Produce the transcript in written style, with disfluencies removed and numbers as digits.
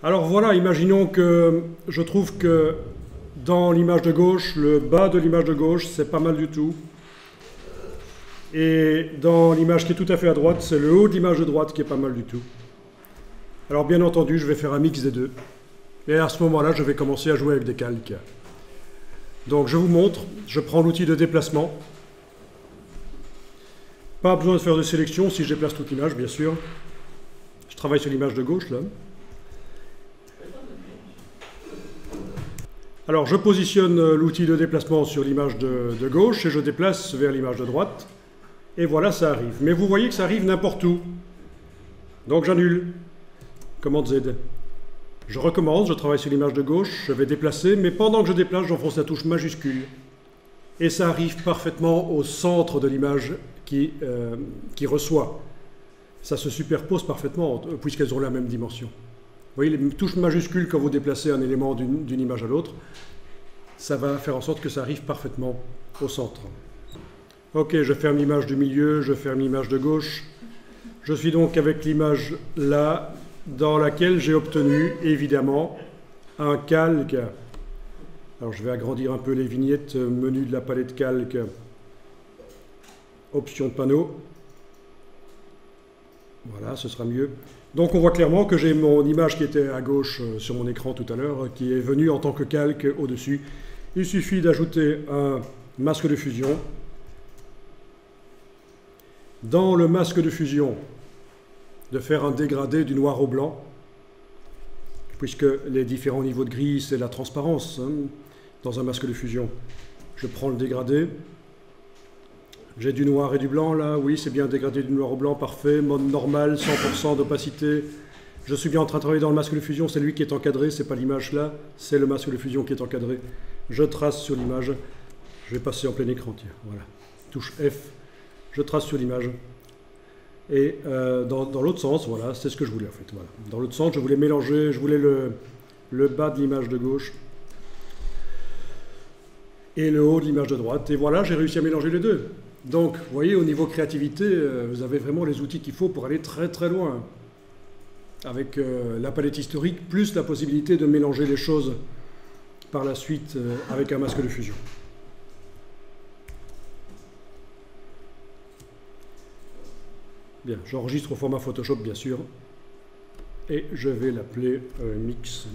Alors voilà, imaginons que je trouve que dans l'image de gauche, le bas de l'image de gauche, c'est pas mal du tout. Et dans l'image qui est tout à fait à droite, c'est le haut de l'image de droite qui est pas mal du tout. Alors bien entendu, je vais faire un mix des deux. Et à ce moment-là, je vais commencer à jouer avec des calques. Donc je vous montre, je prends l'outil de déplacement. Pas besoin de faire de sélection si je déplace toute l'image, bien sûr. Je travaille sur l'image de gauche, là. Alors je positionne l'outil de déplacement sur l'image de gauche et je déplace vers l'image de droite. Et voilà, ça arrive. Mais vous voyez que ça arrive n'importe où. Donc j'annule. Commande Z. Je recommence, je travaille sur l'image de gauche, je vais déplacer, mais pendant que je déplace, j'enfonce la touche majuscule. Et ça arrive parfaitement au centre de l'image qui reçoit. Ça se superpose parfaitement, puisqu'elles ont la même dimension. Vous voyez, les touches majuscules, quand vous déplacez un élément d'une image à l'autre, ça va faire en sorte que ça arrive parfaitement au centre. Ok, je ferme l'image du milieu, je ferme l'image de gauche. Je suis donc avec l'image là, dans laquelle j'ai obtenu, évidemment, un calque. Alors je vais agrandir un peu les vignettes, menu de la palette calque, option de panneau. Voilà, ce sera mieux. Donc on voit clairement que j'ai mon image qui était à gauche sur mon écran tout à l'heure, qui est venue en tant que calque au-dessus. Il suffit d'ajouter un masque de fusion. Dans le masque de fusion, de faire un dégradé du noir au blanc, puisque les différents niveaux de gris, c'est la transparence dans un masque de fusion. Je prends le dégradé. J'ai du noir et du blanc là, oui, c'est bien dégradé du noir au blanc, parfait. Mode normal, 100% d'opacité. Je suis bien en train de travailler dans le masque de fusion, c'est lui qui est encadré, c'est pas l'image là, c'est le masque de fusion qui est encadré. Je trace sur l'image. Je vais passer en plein écran, tiens, voilà. Touche F, je trace sur l'image. Et dans l'autre sens, voilà, c'est ce que je voulais en fait. Voilà. Dans l'autre sens, je voulais mélanger, je voulais le bas de l'image de gauche et le haut de l'image de droite. Et voilà, j'ai réussi à mélanger les deux. Donc, vous voyez, au niveau créativité, vous avez vraiment les outils qu'il faut pour aller très très loin. Avec la palette historique, plus la possibilité de mélanger les choses par la suite avec un masque de fusion. Bien, j'enregistre au format Photoshop, bien sûr. Et je vais l'appeler Mix.